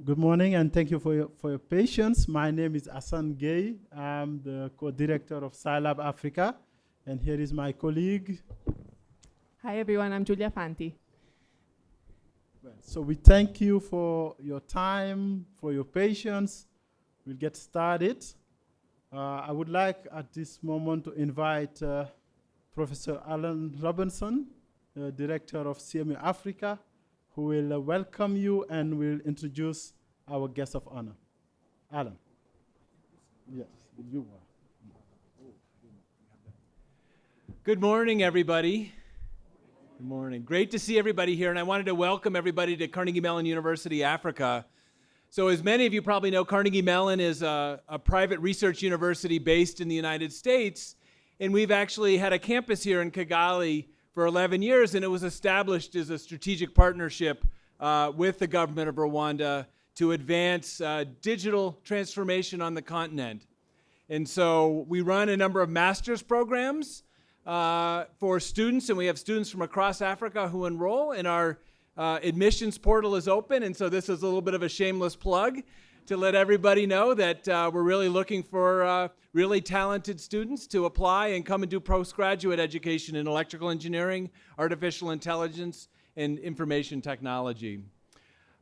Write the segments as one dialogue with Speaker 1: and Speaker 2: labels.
Speaker 1: Good morning, and thank you for your patience. My name is Hassan Gay. I'm the co-director of CyLab Africa, and here is my colleague.
Speaker 2: Hi everyone, I'm Giulia Fanti.
Speaker 1: So we thank you for your time, for your patience. We'll get started. I would like at this moment to invite Professor Alan Robinson, Director of CMU Africa, who will welcome you and will introduce our guest of honor. Alan. Yes, you are.
Speaker 3: Good morning, everybody. Good morning. Great to see everybody here, and I wanted to welcome everybody to Carnegie Mellon University, Africa. So as many of you probably know, Carnegie Mellon is a private research university based in the United States, and we've actually had a campus here in Kigali for 11 years, and it was established as a strategic partnership with the government of Rwanda to advance digital transformation on the continent. And so we run a number of master's programs for students, and we have students from across Africa who enroll, and our admissions portal is open, and so this is a little bit of a shameless plug to let everybody know that we're really looking for really talented students to apply and come and do postgraduate education in electrical engineering, artificial intelligence, and information technology.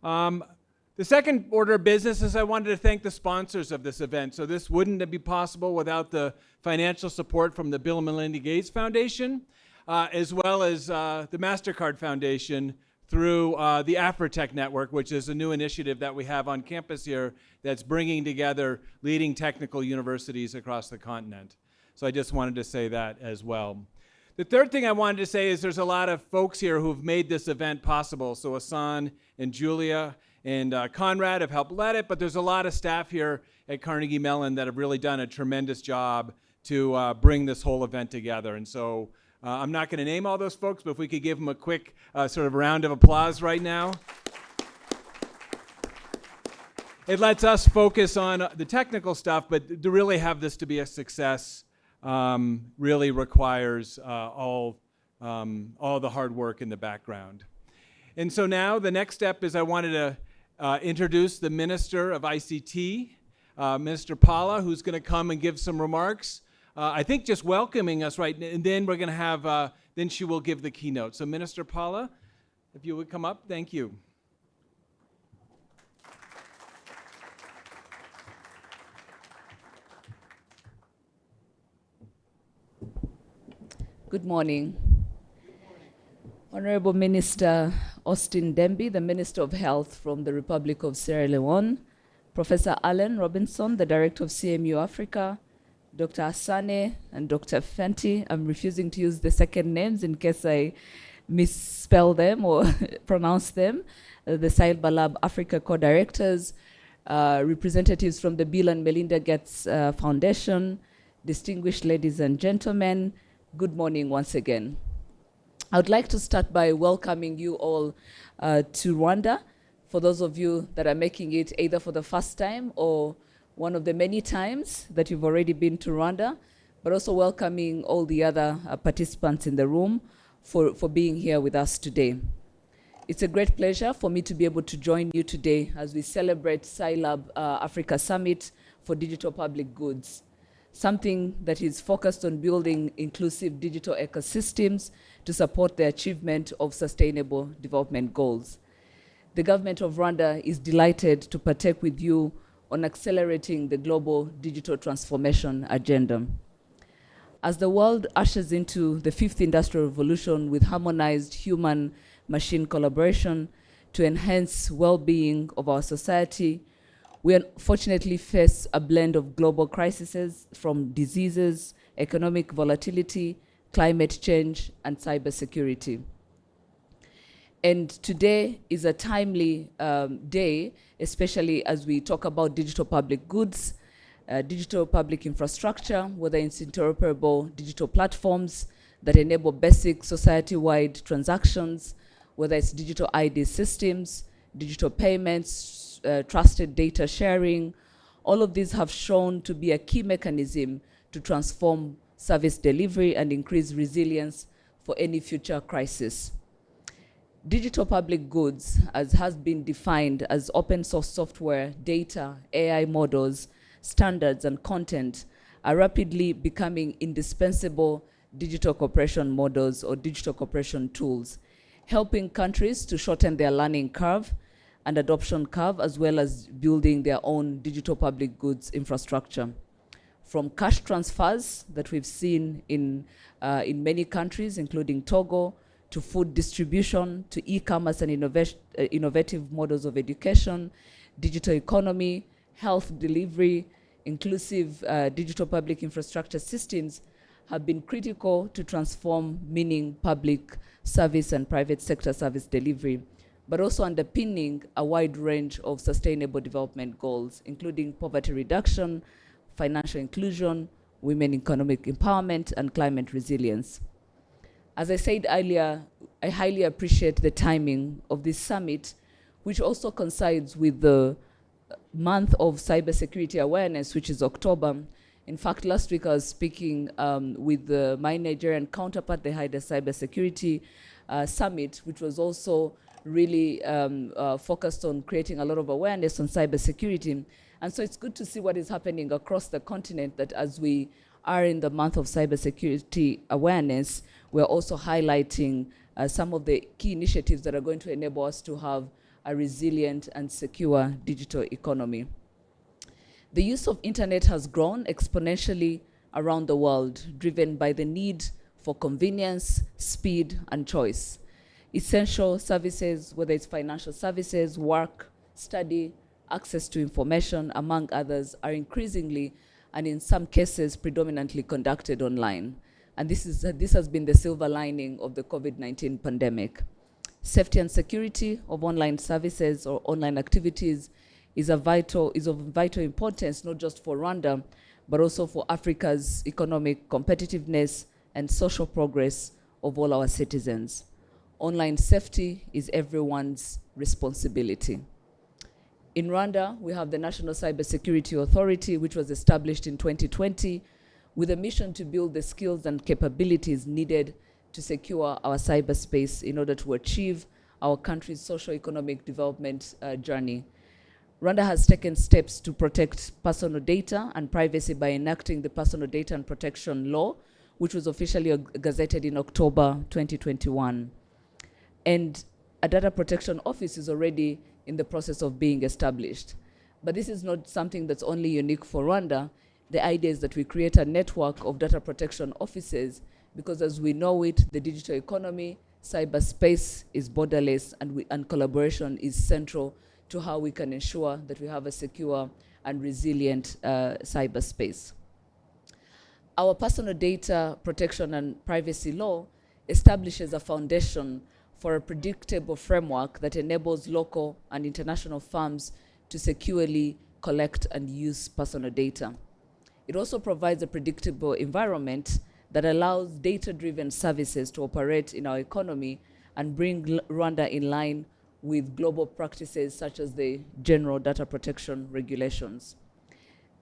Speaker 3: The second order of business is I wanted to thank the sponsors of this event. So this wouldn't be possible without the financial support from the Bill and Melinda Gates Foundation, as well as the MasterCard Foundation through the Afrotech Network, which is a new initiative that we have on campus here that's bringing together leading technical universities across the continent. So I just wanted to say that as well. The third thing I wanted to say is there's a lot of folks here who've made this event possible. So Hassan and Julia and Conrad have helped lead it, but there's a lot of staff here at Carnegie Mellon that have really done a tremendous job to bring this whole event together. And so I'm not going to name all those folks, but if we could give them a quick sort of round of applause right now. It lets us focus on the technical stuff, but to really have this to be a success really requires all the hard work in the background. And so now the next step is I wanted to introduce the Minister of ICT, Minister Paula, who's going to come and give some remarks. I think just welcoming us, right? And then we're going to have, then she will give the keynote. So Minister Paula, if you would come up, thank you.
Speaker 4: Good morning. Honorable Minister Austin Dembi, the Minister of Health from the Republic of Sierra Leone, Professor Alan Robinson, the Director of CMU Africa, Dr. Asane and Dr. Fenty. I'm refusing to use the second names in case I misspell them or pronounce them. The CyLab Africa co-directors, representatives from the Bill and Melinda Gates Foundation, distinguished ladies and gentlemen, good morning once again. I would like to start by welcoming you all to Rwanda. For those of you that are making it either for the first time or one of the many times that you've already been to Rwanda, but also welcoming all the other participants in the room for being here with us today. It's a great pleasure for me to be able to join you today as we celebrate CyLab Africa Summit for Digital Public Goods, something that is focused on building inclusive digital ecosystems to support the achievement of sustainable development goals. The government of Rwanda is delighted to partake with you on accelerating the global digital transformation agenda. As the world ushers into the fifth industrial revolution with harmonized human-machine collaboration to enhance well-being of our society, we unfortunately face a blend of global crises from diseases, economic volatility, climate change, and cybersecurity. And today is a timely day, especially as we talk about digital public goods, digital public infrastructure, whether it's interoperable digital platforms that enable basic society-wide transactions, whether it's digital ID systems, digital payments, trusted data sharing. All of these have shown to be a key mechanism to transform service delivery and increase resilience for any future crisis. Digital public goods, as has been defined as open source software, data, AI models, standards, and content, are rapidly becoming indispensable digital cooperation models or digital cooperation tools, helping countries to shorten their learning curve and adoption curve, as well as building their own digital public goods infrastructure. From cash transfers that we've seen in many countries, including Togo, to food distribution, to e-commerce and innovative models of education, digital economy, health delivery, inclusive digital public infrastructure systems have been critical to transform meaning public service and private sector service delivery, but also underpinning a wide range of sustainable development goals, including poverty reduction, financial inclusion, women economic empowerment, and climate resilience. As I said earlier, I highly appreciate the timing of this summit, which also coincides with the month of cybersecurity awareness, which is October. In fact, last week I was speaking with my Nigerian counterpart. They had a cybersecurity summit, which was also really focused on creating a lot of awareness on cybersecurity. And so it's good to see what is happening across the continent, that as we are in the month of cybersecurity awareness, we're also highlighting some of the key initiatives that are going to enable us to have a resilient and secure digital economy. The use of internet has grown exponentially around the world, driven by the need for convenience, speed, and choice. Essential services, whether it's financial services, work, study, access to information, among others, are increasingly, and in some cases, predominantly conducted online. And this has been the silver lining of the COVID-19 pandemic. Safety and security of online services or online activities is of vital importance, not just for Rwanda, but also for Africa's economic competitiveness and social progress of all our citizens. Online safety is everyone's responsibility. In Rwanda, we have the National Cybersecurity Authority, which was established in 2020 with a mission to build the skills and capabilities needed to secure our cyberspace in order to achieve our country's socio-economic development journey. Rwanda has taken steps to protect personal data and privacy by enacting the Personal Data and Protection Law, which was officially gazetted in October 2021. And a data protection office is already in the process of being established. But this is not something that's only unique for Rwanda. The idea is that we create a network of data protection offices, because as we know it, the digital economy, cyberspace is borderless, and collaboration is central to how we can ensure that we have a secure and resilient cyberspace. Our personal data protection and privacy law establishes a foundation for a predictable framework that enables local and international firms to securely collect and use personal data. It also provides a predictable environment that allows data-driven services to operate in our economy and bring Rwanda in line with global practices such as the General Data Protection Regulations.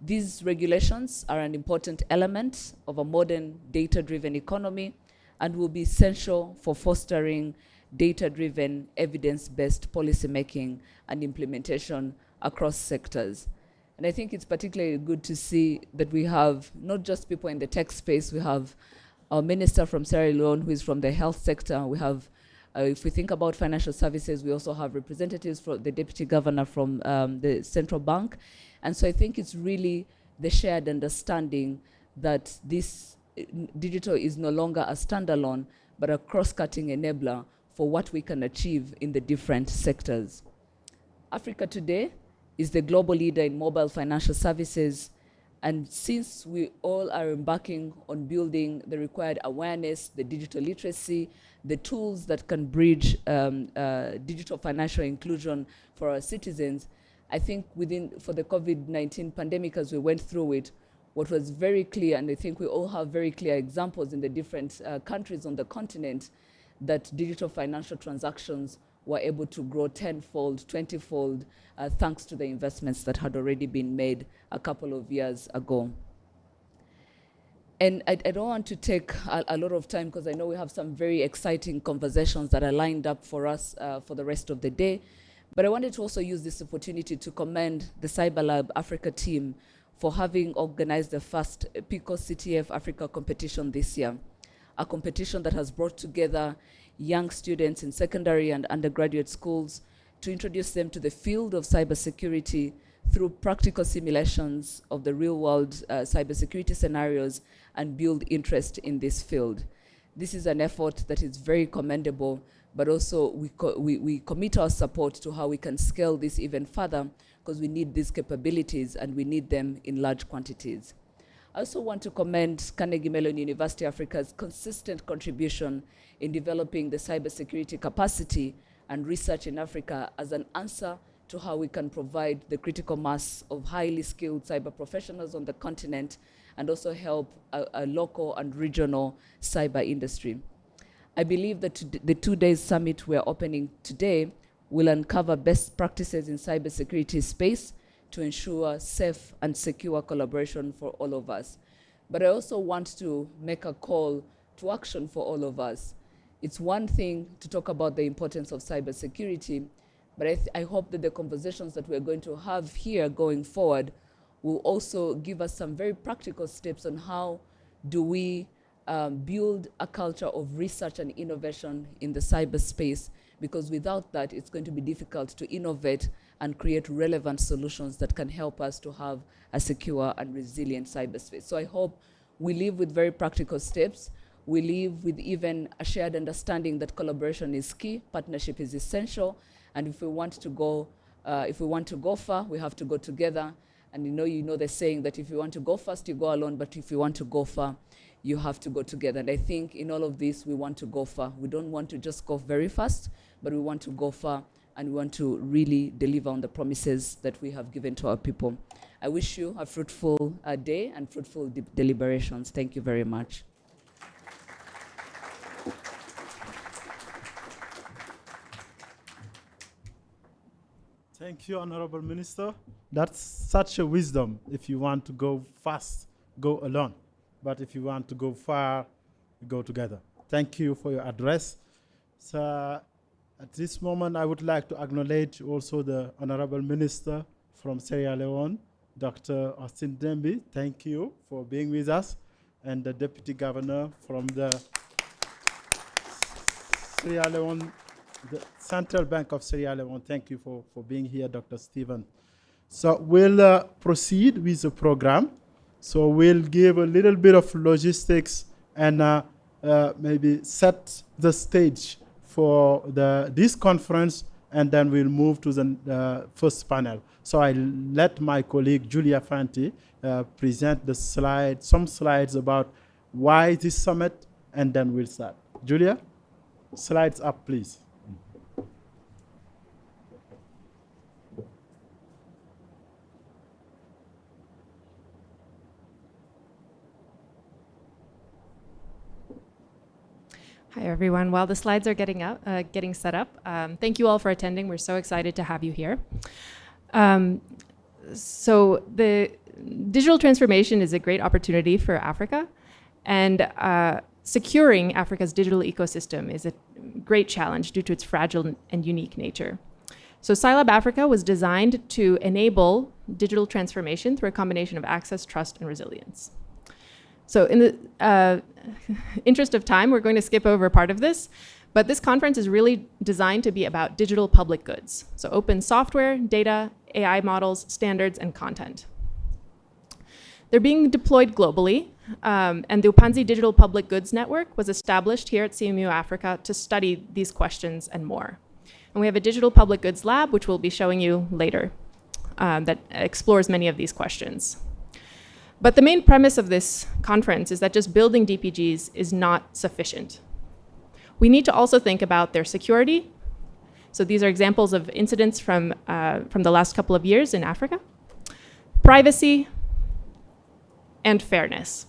Speaker 4: These regulations are an important element of a modern data-driven economy and will be essential for fostering data-driven, evidence-based policymaking and implementation across sectors. And I think it's particularly good to see that we have not just people in the tech space. We have our minister from Sierra Leone who is from the health sector. We have, if we think about financial services, we also have representatives from the deputy governor from the central bank. And so I think it's really the shared understanding that this digital is no longer a standalone, but a cross-cutting enabler for what we can achieve in the different sectors. Africa today is the global leader in mobile financial services, and since we all are embarking on building the required awareness, the digital literacy, the tools that can bridge digital financial inclusion for our citizens, I think for the COVID-19 pandemic, as we went through it, what was very clear, and I think we all have very clear examples in the different countries on the continent, that digital financial transactions were able to grow 10-fold, 20-fold, thanks to the investments that had already been made a couple of years ago. And I don't want to take a lot of time because I know we have some very exciting conversations that are lined up for us for the rest of the day. But I wanted to also use this opportunity to commend the CyberLab Africa team for having organized the first PICO CTF Africa competition this year, a competition that has brought together young students in secondary and undergraduate schools to introduce them to the field of cybersecurity through practical simulations of the real-world cybersecurity scenarios and build interest in this field. This is an effort that is very commendable, but also we commit our support to how we can scale this even further, because we need these capabilities and we need them in large quantities. I also want to commend Carnegie Mellon University Africa's consistent contribution in developing the cybersecurity capacity and research in Africa as an answer to how we can provide the critical mass of highly skilled cyber professionals on the continent and also help a local and regional cyber industry. I believe that the 2 days summit we're opening today will uncover best practices in cybersecurity space to ensure safe and secure collaboration for all of us. But I also want to make a call to action for all of us. It's one thing to talk about the importance of cybersecurity, but I hope that the conversations that we're going to have here going forward will also give us some very practical steps on how do we build a culture of research and innovation in the cyberspace, because without that, it's going to be difficult to innovate and create relevant solutions that can help us to have a secure and resilient cyberspace. So I hope we live with very practical steps. We live with even a shared understanding that collaboration is key, partnership is essential, and if we want to go far, we have to go together. And you know the saying that if you want to go fast, you go alone, but if you want to go far, you have to go together. And I think in all of this, we want to go far. We don't want to just go very fast, but we want to go far, and we want to really deliver on the promises that we have given to our people. I wish you a fruitful day and fruitful deliberations. Thank you very much.
Speaker 1: Thank you, Honorable Minister. That's such a wisdom. If you want to go fast, go alone. But if you want to go far, go together. Thank you for your address. So at this moment, I would like to acknowledge also the Honorable Minister from Sierra Leone, Dr. Austin Dembi. Thank you for being with us. And the Deputy Governor from the Sierra Leone, the Central Bank of Sierra Leone. Thank you for being here, Dr. Stephen. So we'll proceed with the program. So we'll give a little bit of logistics and maybe set the stage for this conference, and then we'll move to the first panel. So I'll let my colleague Julia Fanti present the some slides about why this summit, and then we'll start. Julia, slides up, please.
Speaker 2: Hi, everyone. While the slides are getting set up, thank you all for attending. We're so excited to have you here. So the digital transformation is a great opportunity for Africa, and securing Africa's digital ecosystem is a great challenge due to its fragile and unique nature. So CyLab Africa was designed to enable digital transformation through a combination of access, trust, and resilience. So in the interest of time, we're going to skip over part of this, but this conference is really designed to be about digital public goods. So open software, data, AI models, standards, and content. They're being deployed globally, and the Upanzi Digital Public Goods Network was established here at CMU Africa to study these questions and more. And we have a digital public goods lab, which we'll be showing you later, that explores many of these questions. But the main premise of this conference is that just building DPGs is not sufficient. We need to also think about their security. So these are examples of incidents from the last couple of years in Africa. Privacy and fairness.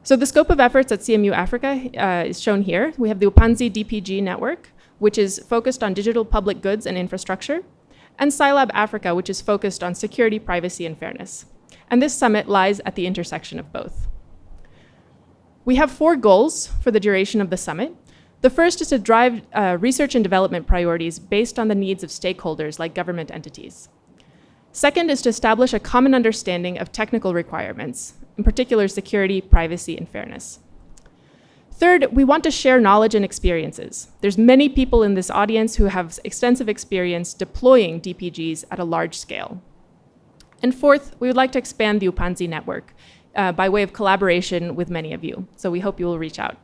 Speaker 2: So the scope of efforts at CMU Africa is shown here. We have the Upanzi DPG network, which is focused on digital public goods and infrastructure, and CyLab Africa, which is focused on security, privacy, and fairness. And this summit lies at the intersection of both. We have 4 goals for the duration of the summit. The first is to drive research and development priorities based on the needs of stakeholders like government entities. Second is to establish a common understanding of technical requirements, in particular security, privacy, and fairness. Third, we want to share knowledge and experiences. There's many people in this audience who have extensive experience deploying DPGs at a large scale. And fourth, we would like to expand the Upanzi network by way of collaboration with many of you. So we hope you will reach out.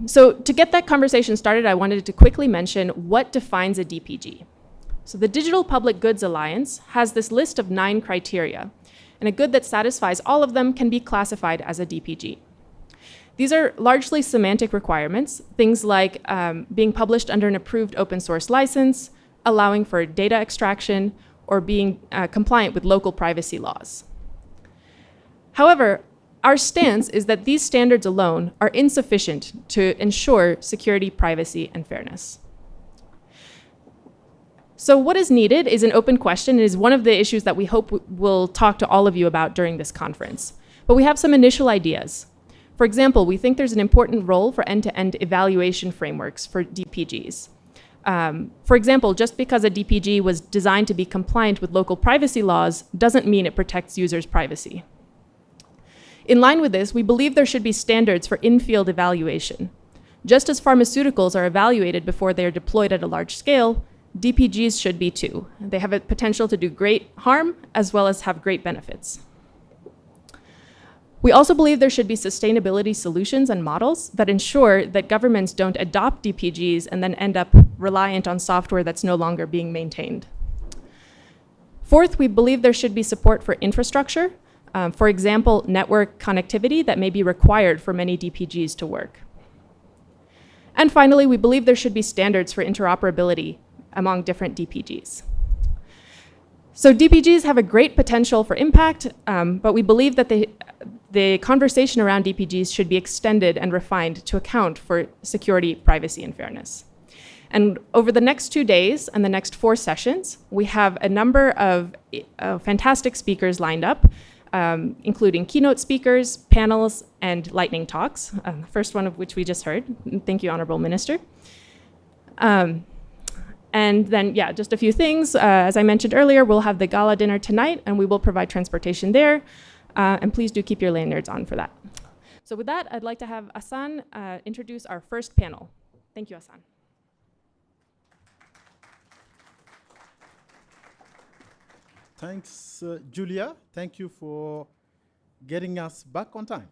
Speaker 2: So to get that conversation started, I wanted to quickly mention what defines a DPG. So the Digital Public Goods Alliance has this list of 9 criteria, and a good that satisfies all of them can be classified as a DPG. These are largely semantic requirements, things like being published under an approved open source license, allowing for data extraction, or being compliant with local privacy laws. However, our stance is that these standards alone are insufficient to ensure security, privacy, and fairness. So what is needed is an open question and is one of the issues that we hope we'll talk to all of you about during this conference. But we have some initial ideas. For example, we think there's an important role for end-to-end evaluation frameworks for DPGs. For example, just because a DPG was designed to be compliant with local privacy laws doesn't mean it protects users' privacy. In line with this, we believe there should be standards for in-field evaluation. Just as pharmaceuticals are evaluated before they are deployed at a large scale, DPGs should be too. They have a potential to do great harm as well as have great benefits. We also believe there should be sustainability solutions and models that ensure that governments don't adopt DPGs and then end up reliant on software that's no longer being maintained. Fourth, we believe there should be support for infrastructure. For example, network connectivity that may be required for many DPGs to work. And finally, we believe there should be standards for interoperability among different DPGs. So DPGs have a great potential for impact, but we believe that the conversation around DPGs should be extended and refined to account for security, privacy, and fairness. And over the next 2 days and the next 4 sessions, we have a number of fantastic speakers lined up, including keynote speakers, panels, and lightning talks, the first one of which we just heard. Thank you, Honorable Minister. And then, yeah, just a few things. As I mentioned earlier, we'll have the gala dinner tonight, and we will provide transportation there. And please do keep your lanyards on for that. So with that, I'd like to have Asan introduce our first panel. Thank you, Asan.
Speaker 1: Thanks, Julia. Thank you for getting us back on time.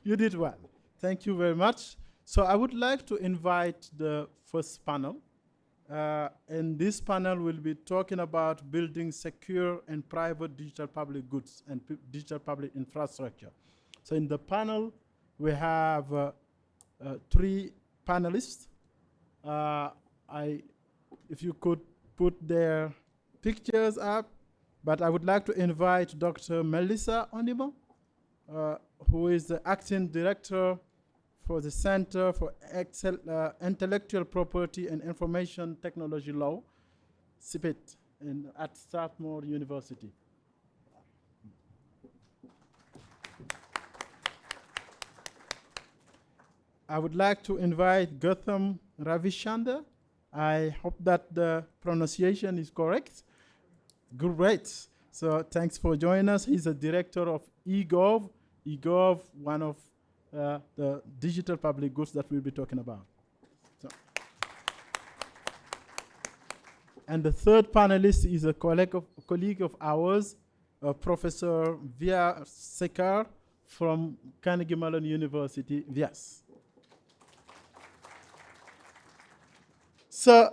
Speaker 1: You did well. Thank you very much. So I would like to invite the first panel. And this panel will be talking about building secure and private digital public goods and digital public infrastructure. So in the panel, we have 3 panelists. If you could put their pictures up, but I would like to invite Dr. Melissa Onimo, who is the acting director for the Center for Intellectual Property and Information Technology Law, CIPIT, at Strathmore University. I would like to invite Gautam Ravichandra. I hope that the pronunciation is correct. Great. So thanks for joining us. He's the director of eGov. eGov, one of the digital public goods that we'll be talking about. So. And the third panelist is a colleague of ours, Professor Via Sekar from Carnegie Mellon University, Vyas. So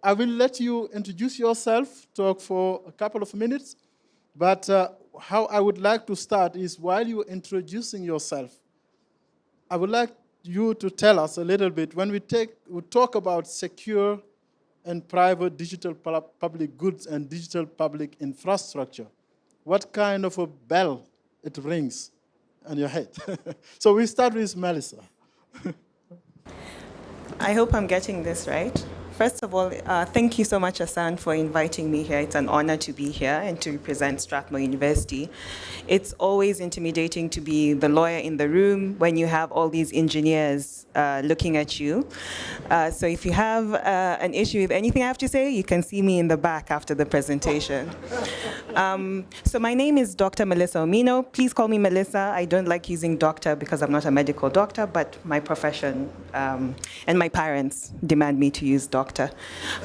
Speaker 1: I will let you introduce yourself, talk for a couple of minutes, but how I would like to start is while you're introducing yourself, I would like you to tell us a little bit, when we talk about secure and private digital public goods and digital public infrastructure, what kind of a bell it rings on your head? So we start with Melissa.
Speaker 5: I hope I'm getting this right. First of all, thank you so much, Hassan, for inviting me here. It's an honor to be here and to represent Strathmore University. It's always intimidating to be the lawyer in the room when you have all these engineers looking at you. So if you have an issue with anything I have to say, you can see me in the back after the presentation. So my name is Dr. Melissa Omino. Please call me Melissa. I don't like using doctor because I'm not a medical doctor, but my profession and my parents demand me to use doctor.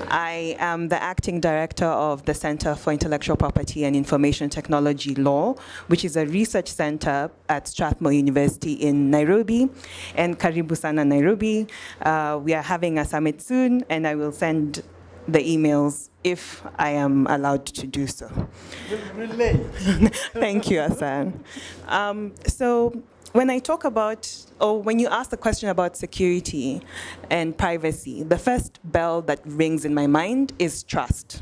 Speaker 5: I am the acting director of the Center for Intellectual Property and Information Technology Law, which is a research center at Strathmore University in Nairobi. And Karibu Sana Nairobi. We are having a summit soon, and I will send the emails if I am allowed to do so.
Speaker 1: Relay.
Speaker 5: Thank you, Hassan. So when I talk about, or when you ask the question about security and privacy, the first bell that rings in my mind is trust.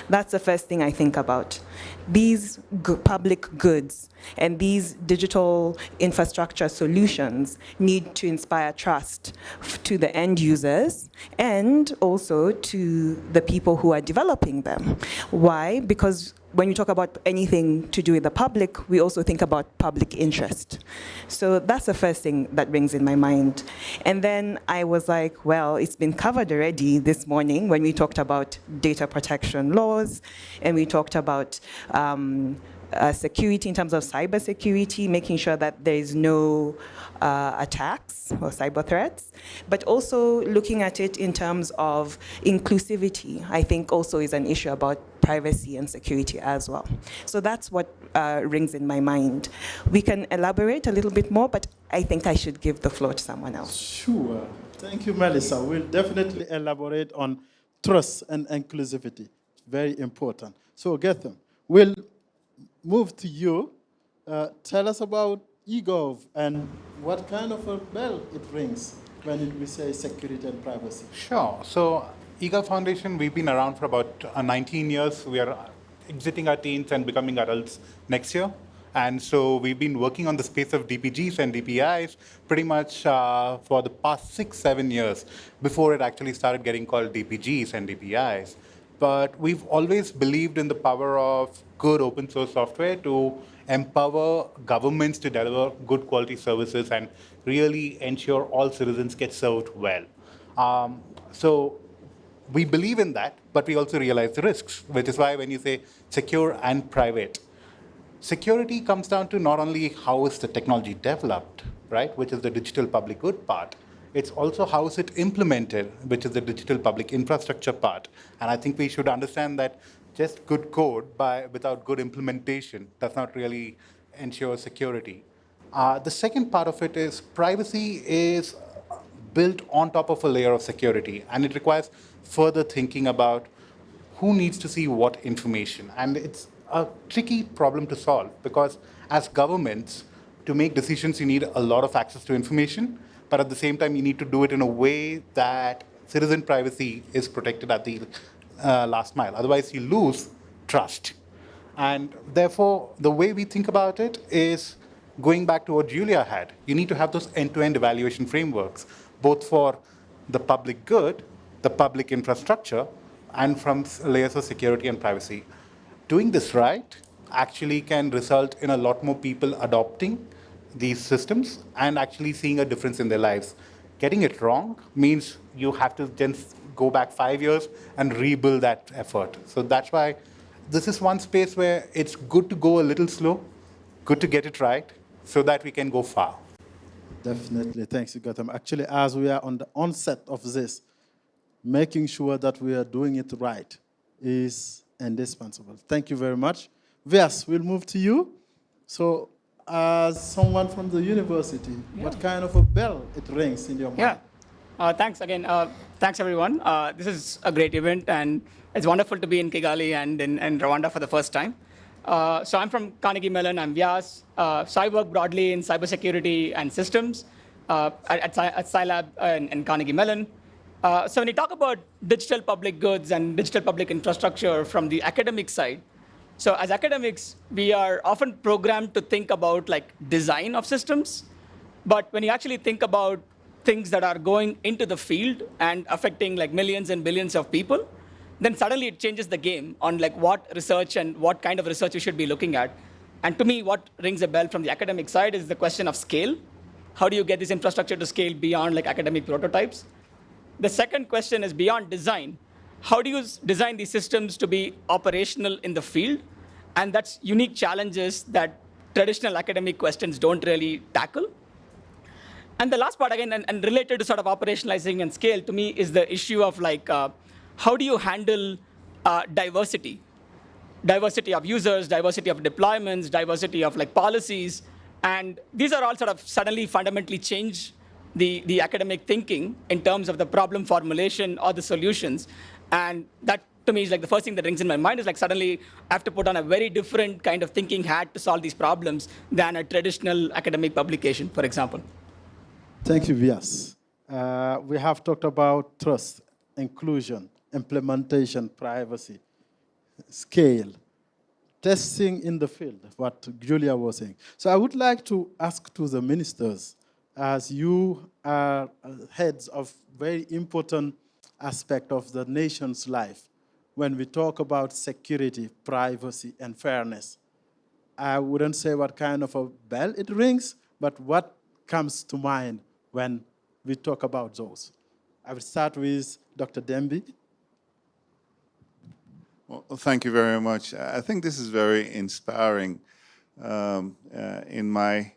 Speaker 5: That's the first thing I think about. These public goods and these digital infrastructure solutions need to inspire trust to the end users and also to the people who are developing them. Why? Because when you talk about anything to do with the public, we also think about public interest. So that's the first thing that rings in my mind. And then I was like, well, it's been covered already this morning when we talked about data protection laws, and we talked about security in terms of cybersecurity, making sure that there is no attacks or cyber threats, but also looking at it in terms of inclusivity, I think also is an issue about privacy and security as well. So that's what rings in my mind. We can elaborate a little bit more, but I think I should give the floor to someone else.
Speaker 1: Sure. Thank you, Melissa. We'll definitely elaborate on trust and inclusivity. Very important. So, Getham, we'll move to you. Tell us about eGov and what kind of a bell it rings when we say security and privacy.
Speaker 6: Sure. So, eGov Foundation, we've been around for about 19 years. We are exiting our teens and becoming adults next year. And so we've been working on the space of DPGs and DPIs pretty much for the past 6-7 years before it actually started getting called DPGs and DPIs. But we've always believed in the power of good open source software to empower governments to deliver good quality services and really ensure all citizens get served well. So we believe in that, but we also realize the risks, which is why when you say secure and private, security comes down to not only how is the technology developed, right, which is the digital public good part, it's also how is it implemented, which is the digital public infrastructure part. And I think we should understand that just good code without good implementation does not really ensure security. The second part of it is privacy is built on top of a layer of security, and it requires further thinking about who needs to see what information. And it's a tricky problem to solve because as governments, to make decisions, you need a lot of access to information, but at the same time, you need to do it in a way that citizen privacy is protected at the last mile. Otherwise, you lose trust. And therefore, the way we think about it is going back to what Julia had. You need to have those end-to-end evaluation frameworks, both for the public good, the public infrastructure, and from layers of security and privacy. Doing this right actually can result in a lot more people adopting these systems and actually seeing a difference in their lives. Getting it wrong means you have to then go back 5 years and rebuild that effort. So that's why this is one space where it's good to go a little slow, good to get it right, so that we can go far.
Speaker 1: Definitely. Thanks, Gautam. Actually, as we are on the onset of this, making sure that we are doing it right is indispensable. Thank you very much. Vyas, we'll move to you. So, as someone from the university, what kind of a bell it rings in your mind?
Speaker 7: Thanks again. Thanks, everyone. This is a great event, and it's wonderful to be in Kigali and in Rwanda for the first time. So I'm from Carnegie Mellon. I'm Vyas. So I work broadly in cybersecurity and systems at CyLab in Carnegie Mellon. So when you talk about digital public goods and digital public infrastructure from the academic side, so as academics, we are often programmed to think about like design of systems. But when you actually think about things that are going into the field and affecting like millions and billions of people, then suddenly it changes the game on like what research and what kind of research you should be looking at. And to me, what rings a bell from the academic side is the question of scale. How do you get this infrastructure to scale beyond like academic prototypes? The second question is beyond design. How do you design these systems to be operational in the field? And that's unique challenges that traditional academic questions don't really tackle. And the last part, again, and related to sort of operationalizing and scale, to me, is the issue of like, how do you handle diversity? Diversity of users, diversity of deployments, diversity of like policies. And these are all sort of suddenly fundamentally change the academic thinking in terms of the problem formulation or the solutions. And that, to me, is like the first thing that rings in my mind is like suddenly I have to put on a very different kind of thinking hat to solve these problems than a traditional academic publication, for example.
Speaker 1: Thank you, Vyas. We have talked about trust, inclusion, implementation, privacy, scale, testing in the field, what Julia was saying. So I would like to ask to the ministers, as you are heads of very important aspect of the nation's life, when we talk about security, privacy, and fairness, I wouldn't say what kind of a bell it rings, but what comes to mind when we talk about those. I will start with Dr. Dembi.
Speaker 8: Well, thank you very much. I think this is very inspiring. In my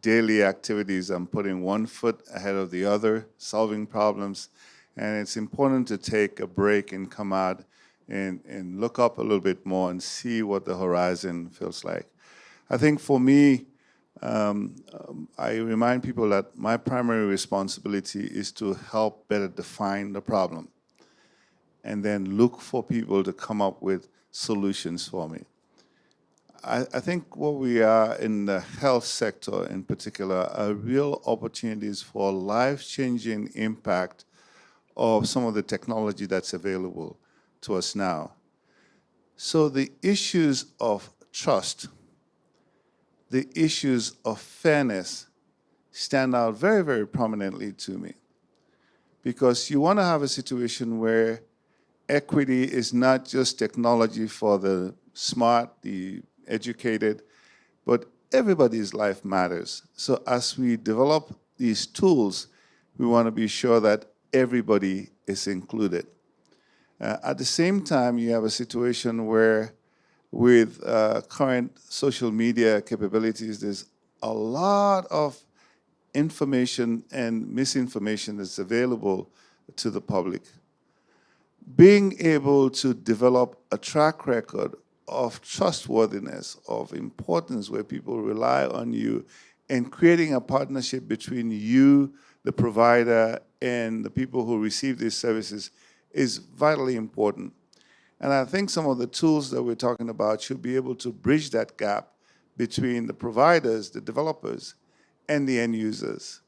Speaker 8: daily activities, I'm putting one foot ahead of the other, solving problems, and it's important to take a break and come out and look up a little bit more and see what the horizon feels like. I think for me, I remind people that my primary responsibility is to help better define the problem and then look for people to come up with solutions for me. I think what we are in the health sector in particular are real opportunities for life-changing impact of some of the technology that's available to us now. So the issues of trust, the issues of fairness stand out very, very prominently to me. Because you want to have a situation where equity is not just technology for the smart, the educated, but everybody's life matters. So as we develop these tools, we want to be sure that everybody is included. At the same time, you have a situation where with current social media capabilities, there's a lot of information and misinformation that's available to the public. Being able to develop a track record of trustworthiness, of importance where people rely on you, and creating a partnership between you, the provider, and the people who receive these services is vitally important. And I think some of the tools that we're talking about should be able to bridge that gap between the providers, the developers, and the end users,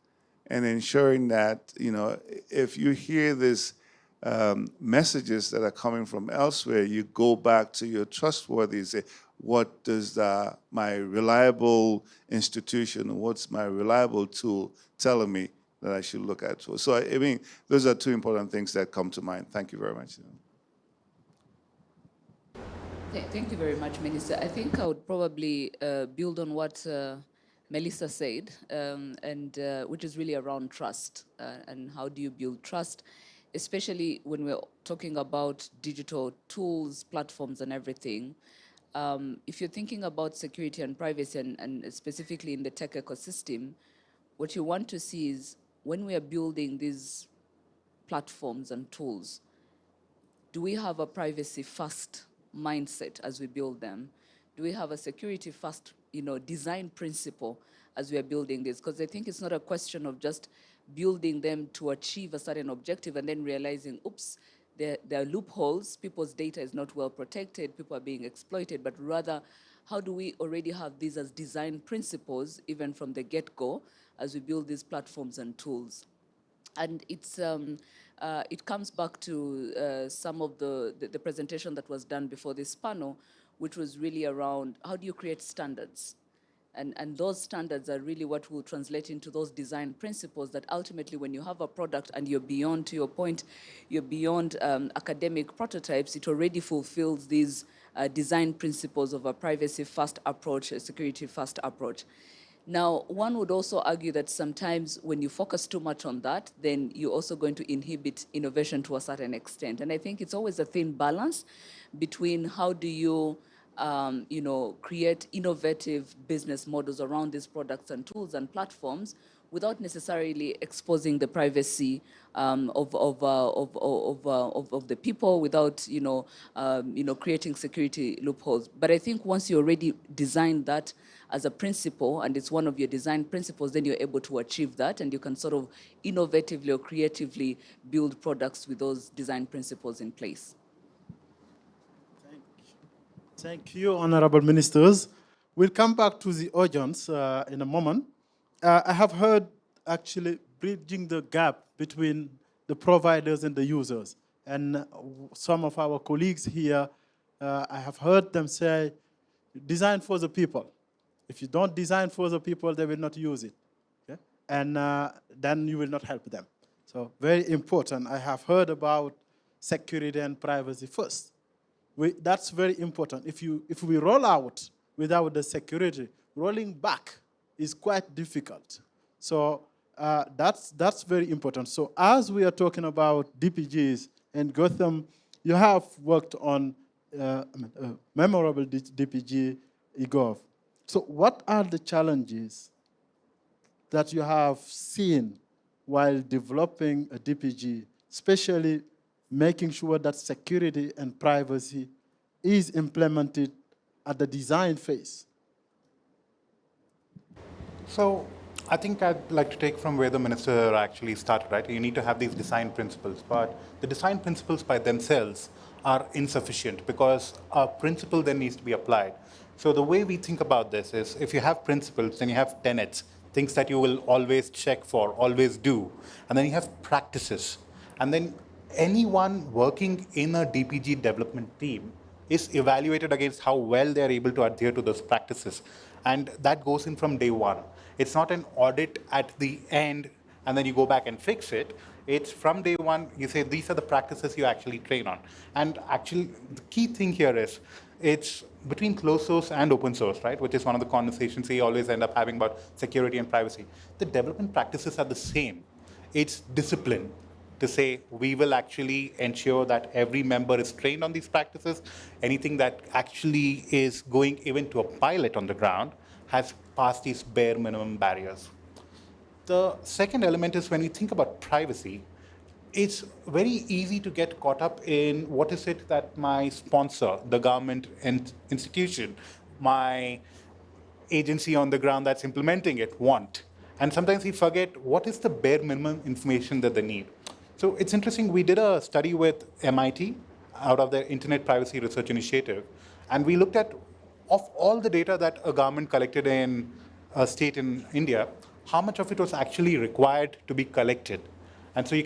Speaker 8: and ensuring that, you know, if you hear these messages that are coming from elsewhere, you go back to your trustworthy and say, what does my reliable institution, what's my reliable tool telling me that I should look at? So I mean, those are two important things that come to mind. Thank you very much.
Speaker 4: Thank you very much, Minister. I think I would probably build on what Melissa said, which is really around trust and how do you build trust, especially when we're talking about digital tools, platforms, and everything. If you're thinking about security and privacy, and specifically in the tech ecosystem, what you want to see is when we are building these platforms and tools, do we have a privacy-first mindset as we build them? Do we have a security-first, design principle as we are building this? Because I think it's not a question of just building them to achieve a certain objective and then realizing, oops, there are loopholes, people's data is not well protected, people are being exploited, but rather, how do we already have these as design principles, even from the get-go, as we build these platforms and tools? And it comes back to some of the presentation that was done before this panel, which was really around how do you create standards? And those standards are really what will translate into those design principles that ultimately when you have a product and you're beyond, to your point, you're beyond academic prototypes, it already fulfills these design principles of a privacy-first approach, a security-first approach. Now, one would also argue that sometimes when you focus too much on that, then you're also going to inhibit innovation to a certain extent. And I think it's always a thin balance between how do you create innovative business models around these products and tools and platforms without necessarily exposing the privacy of the people, without creating security loopholes. But I think once you already design that as a principle, and it's one of your design principles, then you're able to achieve that, and you can sort of innovatively or creatively build products with those design principles in place.
Speaker 1: Thank you, honorable ministers. We'll come back to the audience in a moment. I have heard actually bridging the gap between the providers and the users. And some of our colleagues here, I have heard them say, design for the people. If you don't design for the people, they will not use it. Okay? And then you will not help them. So very important. I have heard about security and privacy first. That's very important. If we roll out without the security, rolling back is quite difficult. So that's very important. So as we are talking about DPGs, and Gotham, you have worked on memorable DPG eGov. So what are the challenges that you have seen while developing a DPG, especially making sure that security and privacy is implemented at the design phase?
Speaker 6: So I think I'd like to take from where the minister actually started, right? You need to have these design principles, but the design principles by themselves are insufficient because a principle then needs to be applied. So the way we think about this is if you have principles, then you have tenets, things that you will always check for, always do, and then you have practices. And then anyone working in a DPG development team is evaluated against how well they're able to adhere to those practices. And that goes in from day one. It's not an audit at the end and then you go back and fix it. It's from day one, you say these are the practices you actually train on. And actually, the key thing here is it's between closed source and open source, right? Which is one of the conversations we always end up having about security and privacy. The development practices are the same. It's discipline to say we will actually ensure that every member is trained on these practices. Anything that actually is going even to a pilot on the ground has passed these bare minimum barriers. The second element is when we think about privacy, it's very easy to get caught up in what is it that my sponsor, the government and institution, my agency on the ground that's implementing it want. And sometimes we forget what is the bare minimum information that they need. So it's interesting, we did a study with MIT out of their Internet Privacy Research Initiative, and we looked at, of all the data that a government collected in a state in India, how much of it was actually required to be collected. And so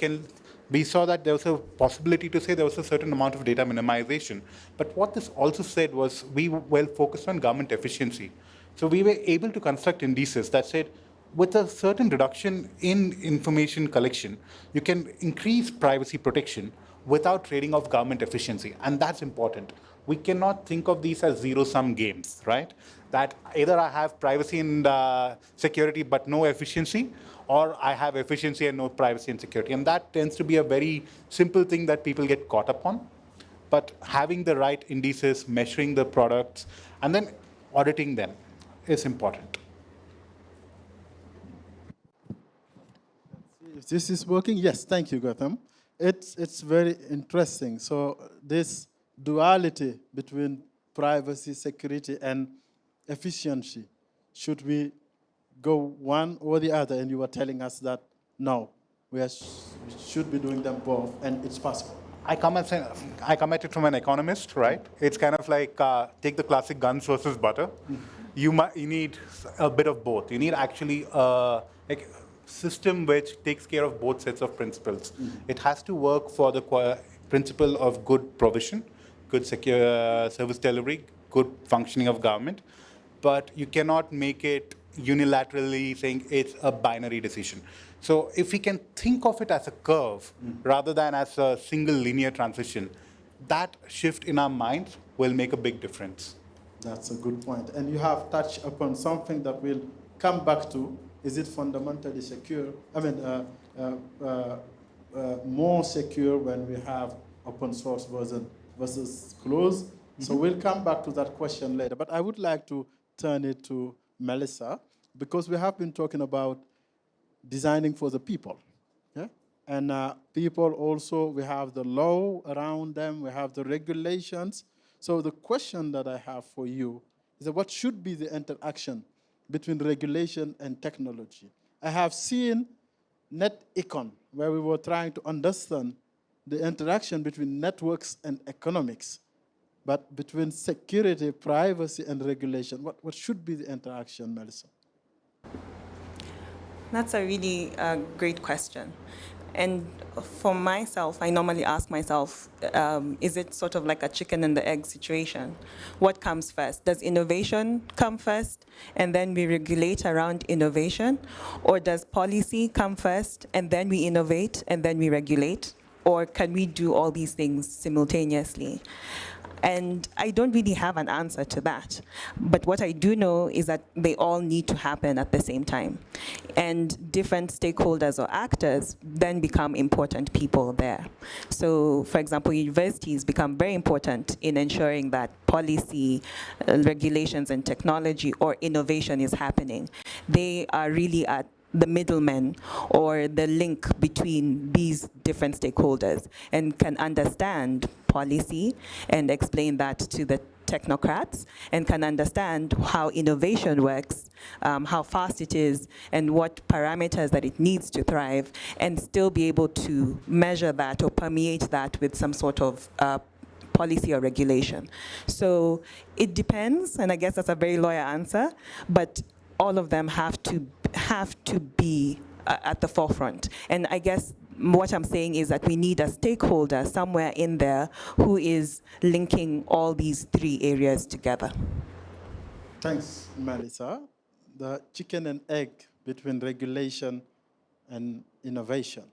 Speaker 6: we saw that there was a possibility to say there was a certain amount of data minimization. But what this also said was we were focused on government efficiency. So we were able to construct indices that said, with a certain reduction in information collection, you can increase privacy protection without trading off government efficiency. And that's important. We cannot think of these as zero-sum games, right? That either I have privacy and security but no efficiency, or I have efficiency and no privacy and security. And that tends to be a very simple thing that people get caught up on. But having the right indices, measuring the products, and then auditing them is important.
Speaker 1: If this is working, yes, thank you, Gautam. It's very interesting. So this duality between privacy, security, and efficiency, should we go one or the other? And you were telling us that no, we should be doing them both, and it's possible.
Speaker 6: I come at it from an economist, right? It's kind of like take the classic guns versus butter. You need a bit of both. You need actually a system which takes care of both sets of principles. It has to work for the principle of good provision, good secure service delivery, good functioning of government. but you cannot make it unilaterally saying it's a binary decision. So if we can think of it as a curve rather than as a single linear transition, that shift in our minds will make a big difference.
Speaker 1: That's a good point. And you have touched upon something that we'll come back to. Is it fundamentally secure? I mean, more secure when we have open source version versus closed? So we'll come back to that question later. But I would like to turn it to Melissa, because we have been talking about designing for the people. Yeah? And people also, we have the law around them, we have the regulations. So the question that I have for you is that what should be the interaction between regulation and technology? I have seen NetEcon, where we were trying to understand the interaction between networks and economics, but between security, privacy, and regulation. What should be the interaction, Melissa?
Speaker 5: That's a really great question. And for myself, I normally ask myself, is it sort of like a chicken and the egg situation? What comes first? Does innovation come first and then we regulate around innovation? Or does policy come first and then we innovate and then we regulate? Or can we do all these things simultaneously? And I don't really have an answer to that. But what I do know is that they all need to happen at the same time. And different stakeholders or actors then become important people there. So, for example, universities become very important in ensuring that policy, regulations, and technology or innovation is happening. They are really at the middlemen or the link between these different stakeholders and can understand policy and explain that to the technocrats and can understand how innovation works, how fast it is, and what parameters that it needs to thrive, and still be able to measure that or permeate that with some sort of policy or regulation. So it depends, and I guess that's a very lawyer answer, but all of them have to be at the forefront. And I guess what I'm saying is that we need a stakeholder somewhere in there who is linking all these three areas together.
Speaker 1: Thanks, Melissa. The chicken and egg between regulation and innovation.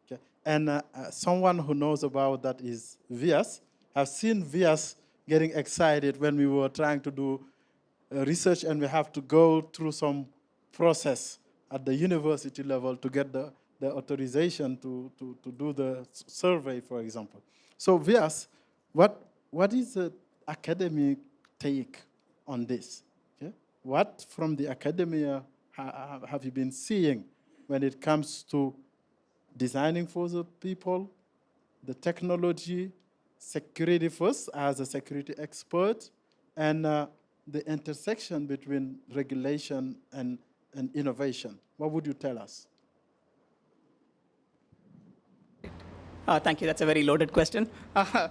Speaker 1: Okay. And someone who knows about that is Vias. I've seen Vias getting excited when we were trying to do research and we have to go through some process at the university level to get the authorization to do the survey, for example. So Vias, what is the academic take on this? Okay? What from the academia have you been seeing when it comes to designing for the people, the technology, security first as a security expert, and the intersection between regulation and innovation? What would you tell us?
Speaker 7: Thank you. That's a very loaded question.
Speaker 1: I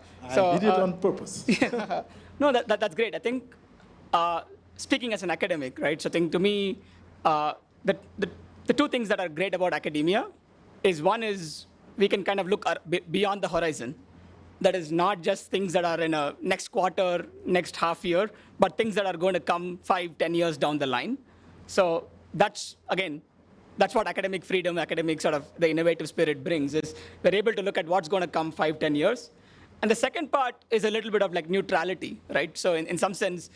Speaker 1: did it on purpose.
Speaker 7: No, that's great. I think speaking as an academic, right? So I think to me, the two things that are great about academia is one is we can kind of look beyond the horizon. That is not just things that are in a next quarter, next half year, but things that are going to come 5, 10 years down the line. So that's, again, that's what academic freedom, academic sort of the innovative spirit brings, is we're able to look at what's going to come 5, 10 years. And the second part is a little bit of like neutrality, right? So in some sense,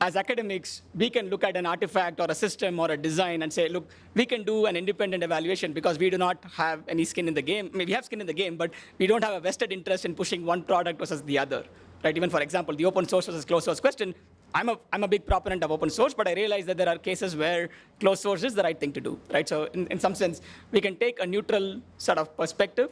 Speaker 7: as academics, we can look at an artifact or a system or a design and say, look, we can do an independent evaluation because we do not have any skin in the game. I mean, we have skin in the game, but we don't have a vested interest in pushing one product versus the other, right? Even for example, the open source versus closed source question, I'm a big proponent of open source, but I realize that there are cases where closed source is the right thing to do, right? So in some sense, we can take a neutral sort of perspective.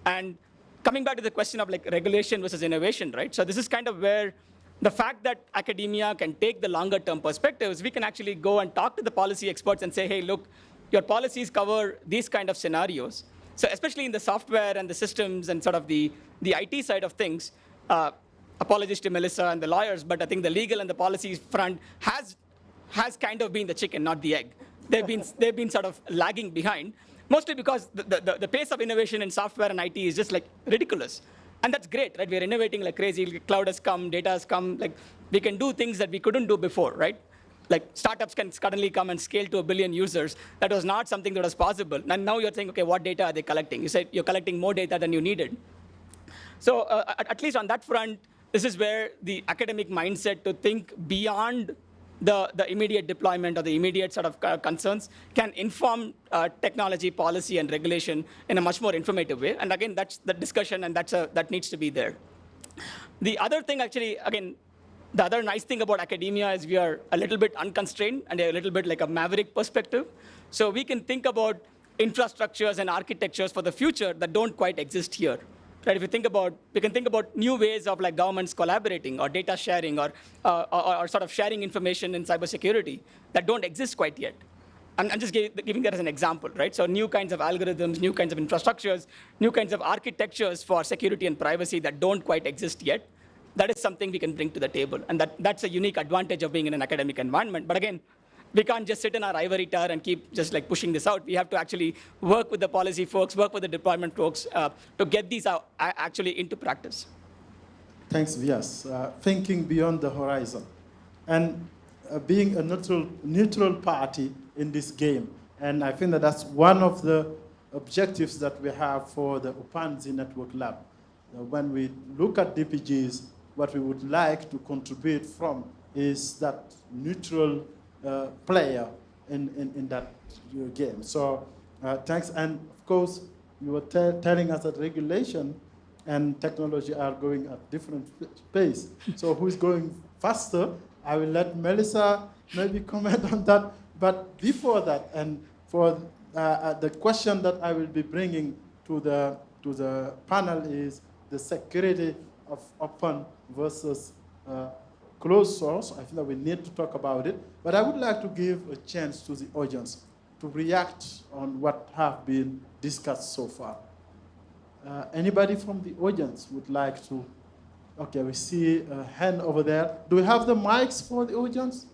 Speaker 7: And coming back to the question of like regulation versus innovation, right? So this is kind of where the fact that academia can take the longer term perspectives, we can actually go and talk to the policy experts and say, hey, look, your policies cover these kind of scenarios. So especially in the software and the systems and sort of the IT side of things, apologies to Melissa and the lawyers, but I think the legal and the policies front has kind of been the chicken, not the egg. They've been sort of lagging behind, mostly because the pace of innovation in software and IT is just like ridiculous. And that's great, right? We're innovating like crazy. Cloud has come, data has come. Like we can do things that we couldn't do before, right? like startups can suddenly come and scale to 1 billion users. That was not something that was possible. And now you're saying, okay, what data are they collecting? You said you're collecting more data than you needed. So at least on that front, this is where the academic mindset to think beyond the immediate deployment or the immediate sort of concerns can inform technology, policy, and regulation in a much more informative way. And again, that's the discussion, and that needs to be there. The other thing, actually, again, the other nice thing about academia is we are a little bit unconstrained and a little bit like a maverick perspective. So we can think about infrastructures and architectures for the future that don't quite exist here. Right? If you think about, we can think about new ways of like governments collaborating or data sharing or sort of sharing information in cybersecurity that don't exist quite yet. I'm just giving that as an example, right? So new kinds of algorithms, new kinds of infrastructures, new kinds of architectures for security and privacy that don't quite exist yet. That is something we can bring to the table. And that's a unique advantage of being in an academic environment. But again, we can't just sit in our ivory tower and keep just like pushing this out. We have to actually work with the policy folks, work with the deployment folks to get these out actually into practice.
Speaker 1: Thanks, Vyas. Thinking beyond the horizon and being a neutral party in this game. And I think that that's one of the objectives that we have for the Upanzi Network Lab. When we look at DPGs, what we would like to contribute from is that neutral player in that game. So thanks. And of course, you were telling us that regulation and technology are going at different pace. So who's going faster? I will let Melissa maybe comment on that. But before that, and for the question that I will be bringing to the panel is the security of open versus closed source. I think that we need to talk about it. But I would like to give a chance to the audience to react on what have been discussed so far. Anybody from the audience would like to? Okay, we see a hand over there. Do we have the mics for the audience?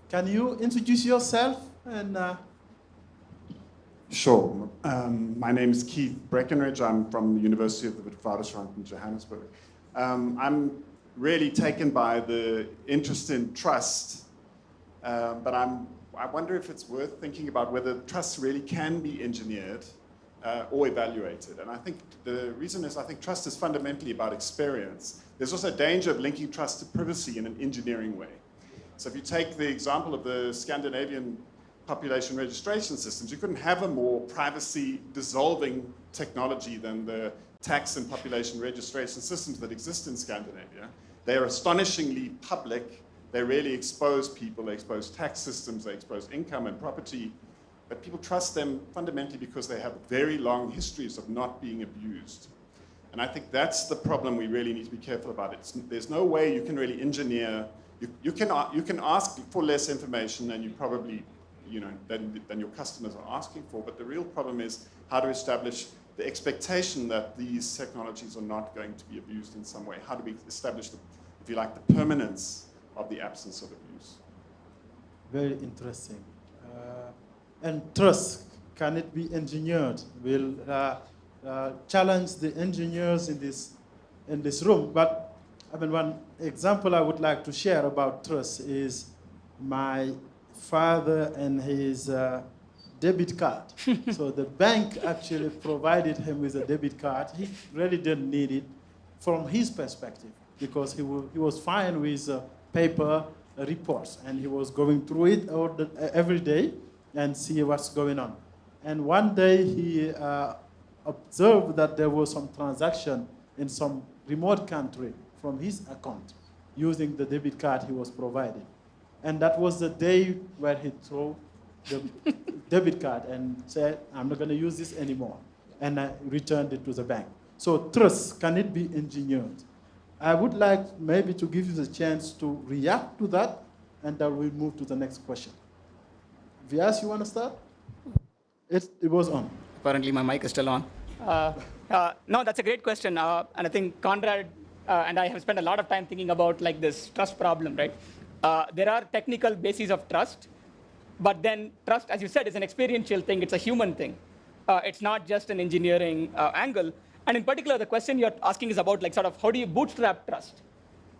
Speaker 1: Can you introduce yourself? And
Speaker 9: Sure. My name is Keith Breckenridge. I'm from the University of the Witwatersrand in Johannesburg. I'm really taken by the interest in trust, but I wonder if it's worth thinking about whether trust really can be engineered or evaluated. And I think the reason is I think trust is fundamentally about experience. There's also a danger of linking trust to privacy in an engineering way. So if you take the example of the Scandinavian population registration systems, you couldn't have a more privacy-dissolving technology than the tax and population registration systems that exist in Scandinavia. They are astonishingly public. They really expose people. They expose tax systems. They expose income and property. But people trust them fundamentally because they have very long histories of not being abused. And I think that's the problem we really need to be careful about. There's no way you can really engineer. You can ask for less information than you probably, than your customers are asking for. But the real problem is how to establish the expectation that these technologies are not going to be abused in some way. How do we establish, if you like, the permanence of the absence of abuse?
Speaker 1: Very interesting. And trust, can it be engineered? We'll challenge the engineers in this room. But I mean, one example I would like to share about trust is my father and his debit card. So the bank actually provided him with a debit card. He really didn't need it from his perspective because he was fine with paper reports and he was going through it every day and see what's going on. And one day he observed that there was some transaction in some remote country from his account using the debit card he was provided. And that was the day where he threw the debit card and said, I'm not going to use this anymore. And I returned it to the bank. So trust, can it be engineered? I would like maybe to give you the chance to react to that, and then we'll move to the next question. Vyas, you want to start? It was on.
Speaker 7: Apparently my mic is still on. No, that's a great question. And I think Conrad and I have spent a lot of time thinking about like this trust problem, right? There are technical bases of trust, but then trust, as you said, is an experiential thing. It's a human thing. It's not just an engineering angle. And in particular, the question you're asking is about like sort of how do you bootstrap trust?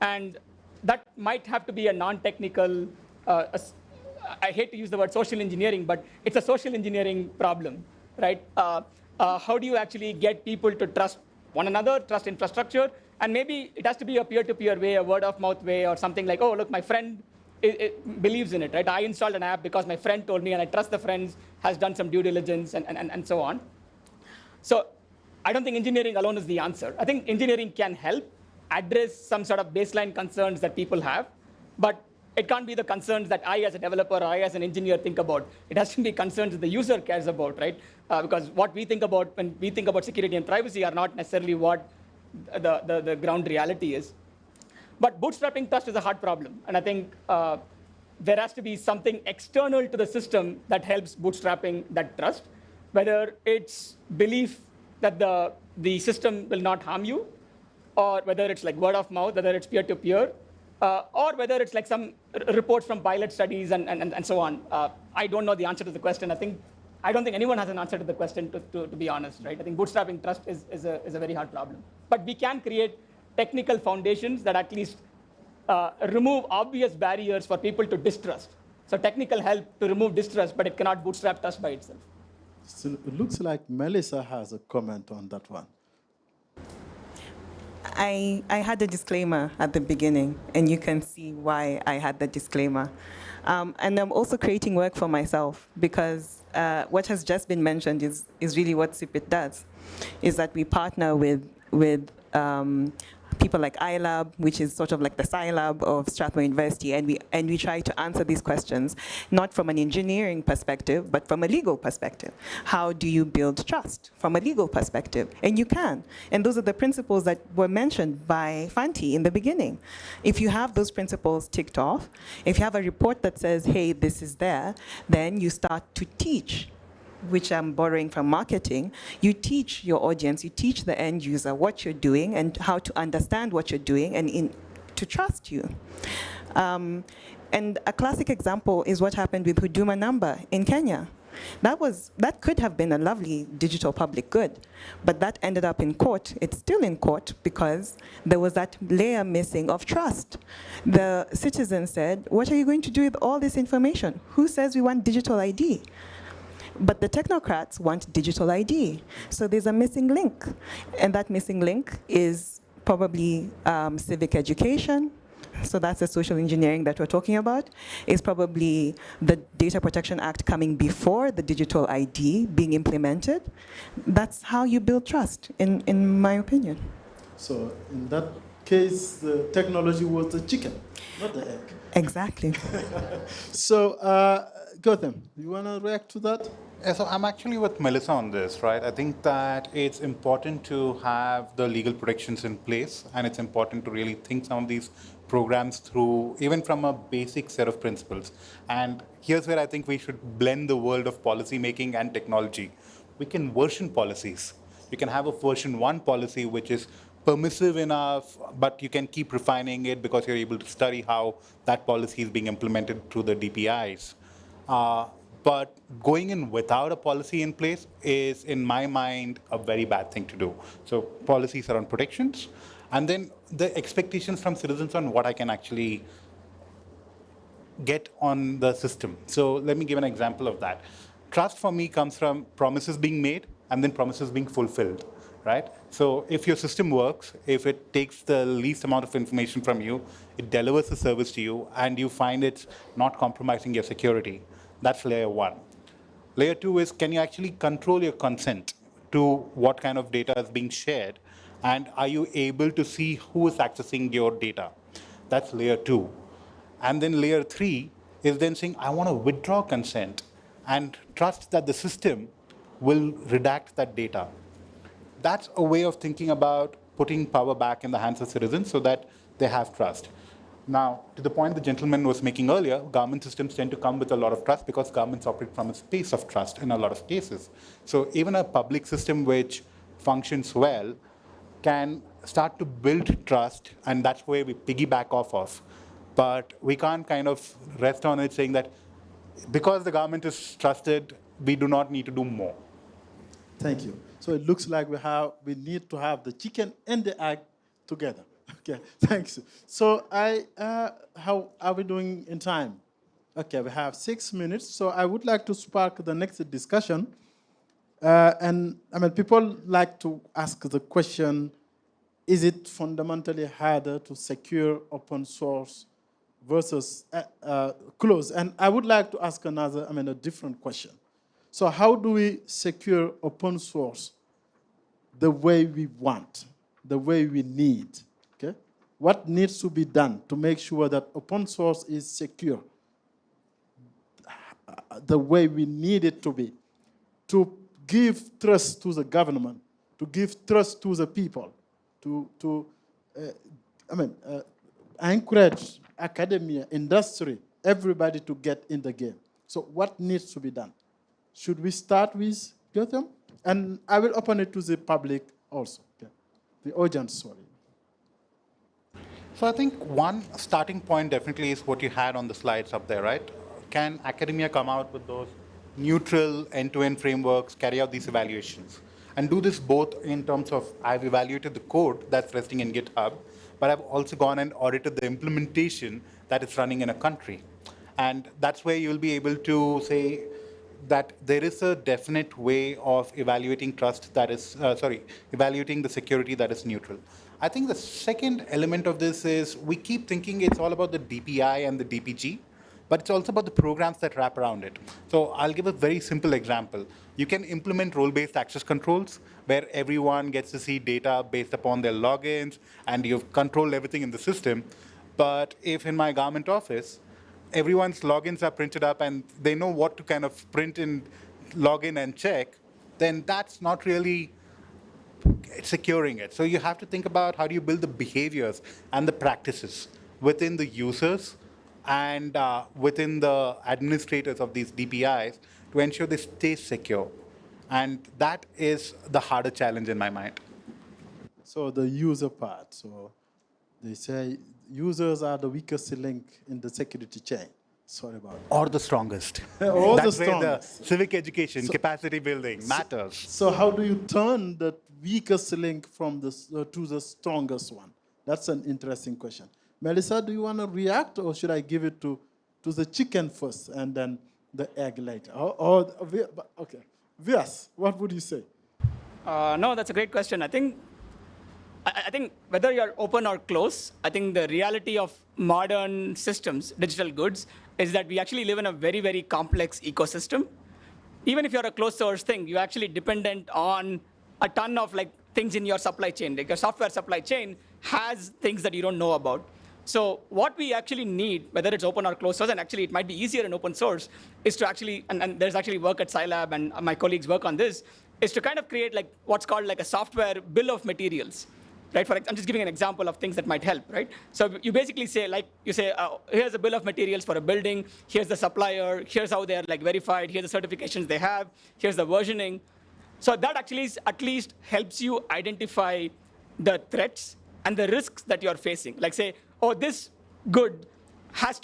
Speaker 7: And that might have to be a non-technical, I hate to use the word social engineering, but it's a social engineering problem, right? How do you actually get people to trust one another, trust infrastructure? And maybe it has to be a peer-to-peer way, a word-of-mouth way, or something like, oh, look, my friend believes in it, right? I installed an app because my friend told me, and I trust the friend has done some due diligence, and so on. So I don't think engineering alone is the answer. I think engineering can help address some sort of baseline concerns that people have, but it can't be the concerns that I as a developer or I as an engineer think about. It has to be concerns that the user cares about, right? Because what we think about when we think about security and privacy are not necessarily what the ground reality is. But bootstrapping trust is a hard problem. And I think there has to be something external to the system that helps bootstrapping that trust, whether it's belief that the system will not harm you, or whether it's like word of mouth, whether it's peer-to-peer, or whether it's like some reports from pilot studies and so on. I don't know the answer to the question. I don't think anyone has an answer to the question, to be honest, right? I think bootstrapping trust is a very hard problem. But we can create technical foundations that at least remove obvious barriers for people to distrust. So technical help to remove distrust, but it cannot bootstrap trust by itself.
Speaker 1: So it looks like Melissa has a comment on that one.
Speaker 5: I had a disclaimer at the beginning, and you can see why I had the disclaimer. And I'm also creating work for myself, because what has just been mentioned is really what CPIT does, is that we partner with people like iLab, which is sort of like the CyLab of Strathmore University, and we try to answer these questions, not from an engineering perspective, but from a legal perspective. How do you build trust from a legal perspective? And you can. And those are the principles that were mentioned by Fanti in the beginning. If you have those principles ticked off, if you have a report that says, hey, this is there, then you start to teach, which I'm borrowing from marketing. You teach your audience, you teach the end user what you're doing and how to understand what you're doing and to trust you. And a classic example is what happened with Huduma Number in Kenya. That could have been a lovely digital public good, but that ended up in court. It's still in court because there was that layer missing of trust. The citizen said, what are you going to do with all this information? Who says we want digital ID? But the technocrats want digital ID. So there's a missing link. And that missing link is probably civic education. So that's the social engineering that we're talking about. It's probably the Data Protection Act coming before the digital ID being implemented. That's how you build trust, in my opinion.
Speaker 1: So in that case, the technology was the chicken, not the egg.
Speaker 5: Exactly.
Speaker 1: So, Gautam, you want to react to that?
Speaker 6: Yeah, so I'm actually with Melissa on this, right? I think that it's important to have the legal protections in place, and it's important to really think some of these programs through, even from a basic set of principles. And here's where I think we should blend the world of policy making and technology. We can version policies. You can have a version 1 policy which is permissive enough, but you can keep refining it because you're able to study how that policy is being implemented through the DPIs. But going in without a policy in place is, in my mind, a very bad thing to do. So policies around protections, and then the expectations from citizens on what I can actually get on the system. So let me give an example of that. Trust for me comes from promises being made and then promises being fulfilled, right? So if your system works, if it takes the least amount of information from you, it delivers the service to you, and you find it's not compromising your security, that's layer 1. Layer 2 is, can you actually control your consent to what kind of data is being shared? And are you able to see who is accessing your data? That's layer 2. And then layer 3 is then saying, I want to withdraw consent and trust that the system will redact that data. That's a way of thinking about putting power back in the hands of citizens so that they have trust. Now, to the point the gentleman was making earlier, government systems tend to come with a lot of trust because governments operate from a space of trust in a lot of cases. So even a public system which functions well can start to build trust, and that's where we piggyback off of. But we can't kind of rest on it saying that because the government is trusted, we do not need to do more.
Speaker 1: Thank you. So it looks like we need to have the chicken and the egg together. Okay, thanks. So how are we doing in time? Okay, we have 6 minutes. So I would like to spark the next discussion. And I mean, people like to ask the question, is it fundamentally harder to secure open source versus closed? And I would like to ask a different question. So how do we secure open source the way we want, the way we need? Okay? What needs to be done to make sure that open source is secure the way we need it to be, to give trust to the government, to give trust to the people, to encourage academia, industry, everybody to get in the game. So what needs to be done? Should we start with Gotham? And I will open it to the public also, okay? The audience, sorry.
Speaker 6: So I think one starting point definitely is what you had on the slides up there, right? Can academia come out with those neutral end-to-end frameworks, carry out these evaluations, and do this both in terms of I've evaluated the code that's resting in GitHub, but I've also gone and audited the implementation that is running in a country. And that's where you'll be able to say that there is a definite way of evaluating trust that is, evaluating the security that is neutral. I think the second element of this is we keep thinking it's all about the DPI and the DPG, but it's also about the programs that wrap around it. So I'll give a very simple example. You can implement role-based access controls where everyone gets to see data based upon their logins and you've controlled everything in the system. But if in my government office, everyone's logins are printed up and they know what to kind of print in, log in and check, then that's not really securing it. So you have to think about how do you build the behaviors and the practices within the users and within the administrators of these DPIs to ensure they stay secure. And that is the harder challenge in my mind.
Speaker 1: So the user part. So they say users are the weakest link in the security chain. Sorry about that.
Speaker 6: Or the strongest.
Speaker 1: Or
Speaker 6: That's
Speaker 1: the
Speaker 6: where the
Speaker 1: strongest.
Speaker 6: civic education, capacity building matters.
Speaker 1: So how do you turn the weakest link from the, to the strongest one? That's an interesting question. Melissa, do you want to react, or should I give it to the chicken first and then the egg later? Okay. Vyas, what would you say?
Speaker 7: No, that's a great question. I think whether you're open or close, I think the reality of modern systems, digital goods, is that we actually live in a very, very complex ecosystem. Even if you're a closed source thing, you're actually dependent on a ton of things in your supply chain. Like your software supply chain has things that you don't know about. So what we actually need, whether it's open or closed source, and actually it might be easier in open source, is to actually, and there's actually work at CyLab and my colleagues work on this, is to kind of create what's called a software bill of materials. Right? I'm just giving an example of things that might help, right? So you basically say, here's a bill of materials for a building, here's the supplier, here's how they're verified, here's the certifications they have, here's the versioning. So that actually at least helps you identify the threats and the risks that you're facing. Like say, oh, this good has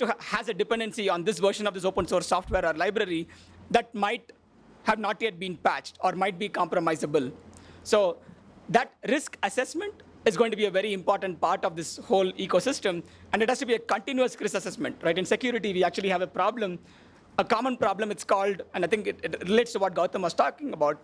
Speaker 7: a dependency on this version of this open source software or library that might have not yet been patched or might be compromisable. So that risk assessment is going to be a very important part of this whole ecosystem, and it has to be a continuous risk assessment, right? In security, we actually have a problem, a common problem. It's called, and I think it relates to what Gautam was talking about,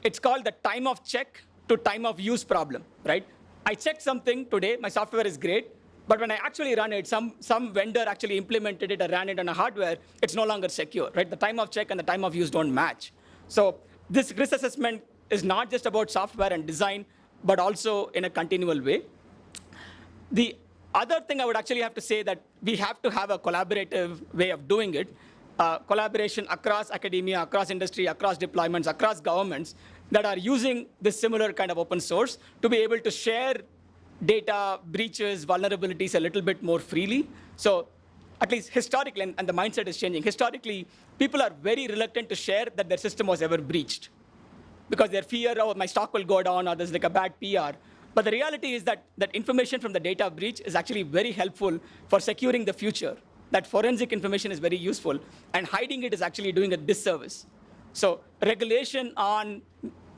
Speaker 7: it's called the time of check to time of use problem, right? I checked something today, my software is great, but when I actually run it, some vendor actually implemented it or ran it on a hardware, it's no longer secure, right? The time of check and the time of use don't match. So this risk assessment is not just about software and design, but also in a continual way. The other thing I would actually have to say that we have to have a collaborative way of doing it, collaboration across academia, across industry, across deployments, across governments that are using this similar kind of open source to be able to share data, breaches, vulnerabilities a little bit more freely. So at least historically, and the mindset is changing, historically, people are very reluctant to share that their system was ever breached because their fear, oh, my stock will go down or there's a bad PR. But the reality is that information from the data breach is actually very helpful for securing the future. That forensic information is very useful, and hiding it is actually doing a disservice. So regulation on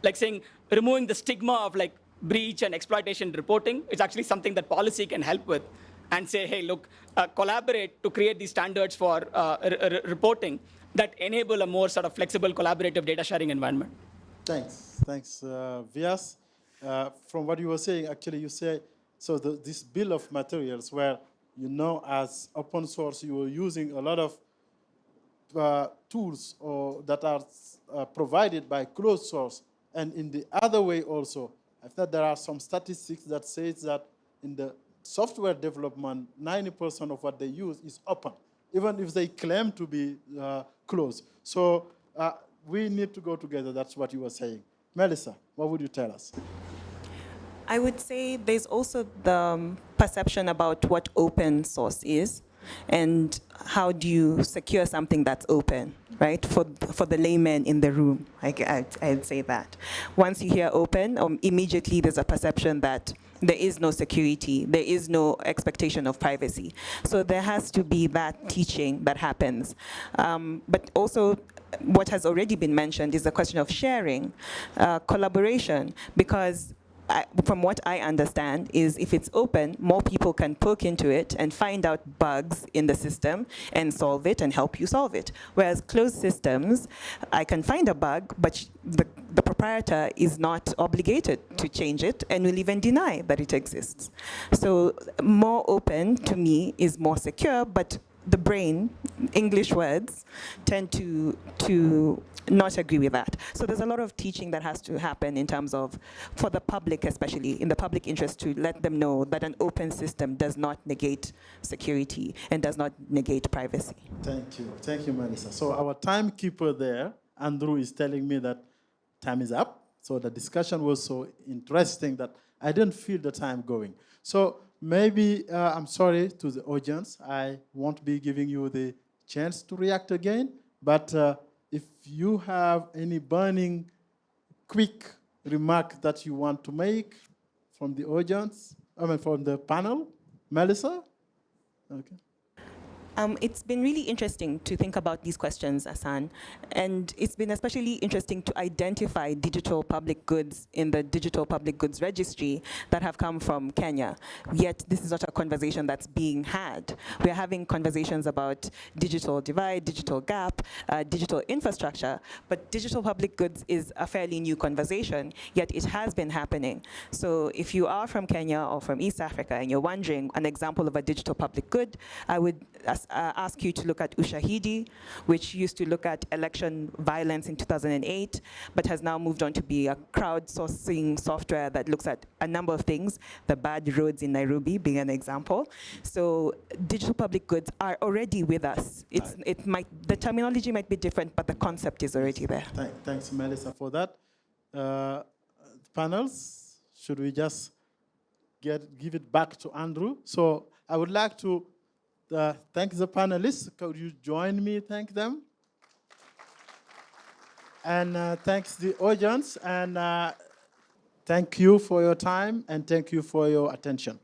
Speaker 7: like saying removing the stigma of like breach and exploitation reporting. It's actually something that policy can help with, and say, hey, look, collaborate to create these standards for reporting that enable a more sort of flexible, collaborative data sharing environment.
Speaker 1: Thanks, Vyas. From what you were saying, actually, you say, so this bill of materials where, as open source, you were using a lot of tools that are provided by closed source. And in the other way also, I thought there are some statistics that says that in the software development, 90% of what they use is open, even if they claim to be closed. So we need to go together. That's what you were saying. Melissa, what would you tell us?
Speaker 5: I would say there's also the perception about what open source is and how do you secure something that's open, right? For the layman in the room, I'd say that. Once you hear open, immediately there's a perception that there is no security, there is no expectation of privacy. So there has to be that teaching that happens. But also, what has already been mentioned is the question of sharing, collaboration, because from what I understand is if it's open, more people can poke into it and find out bugs in the system and solve it and help you solve it. Whereas closed systems, I can find a bug, but the proprietor is not obligated to change it and will even deny that it exists. So more open, to me, is more secure, but the brain, English words, tend to not agree with that. So there's a lot of teaching that has to happen in terms of, for the public especially, in the public interest, to let them know that an open system does not negate security and does not negate privacy.
Speaker 1: Thank you, Melissa. So our timekeeper there, Andrew, is telling me that time is up. So the discussion was so interesting that I didn't feel the time going. So maybe, I'm sorry to the audience, I won't be giving you the chance to react again, but if you have any burning, quick remark that you want to make from the audience, from the panel, Melissa? Okay.
Speaker 5: It's been really interesting to think about these questions, Hassan, and it's been especially interesting to identify digital public goods in the Digital Public Goods Registry that have come from Kenya. Yet this is not a conversation that's being had. We're having conversations about digital divide, digital gap, digital infrastructure, but digital public goods is a fairly new conversation, yet it has been happening. So if you are from Kenya or from East Africa and you're wondering an example of a digital public good, I would ask you to look at Ushahidi, which used to look at election violence in 2008, but has now moved on to be a crowdsourcing software that looks at a number of things, the bad roads in Nairobi being an example. So digital public goods are already with us. The terminology might be different, but the concept is already there.
Speaker 1: Thanks, Melissa, for that. Panels, should we just give it back to Andrew? So I would like to thank the panelists. Could you join me thank them? And thanks the audience, and thank you for your time, and thank you for your attention.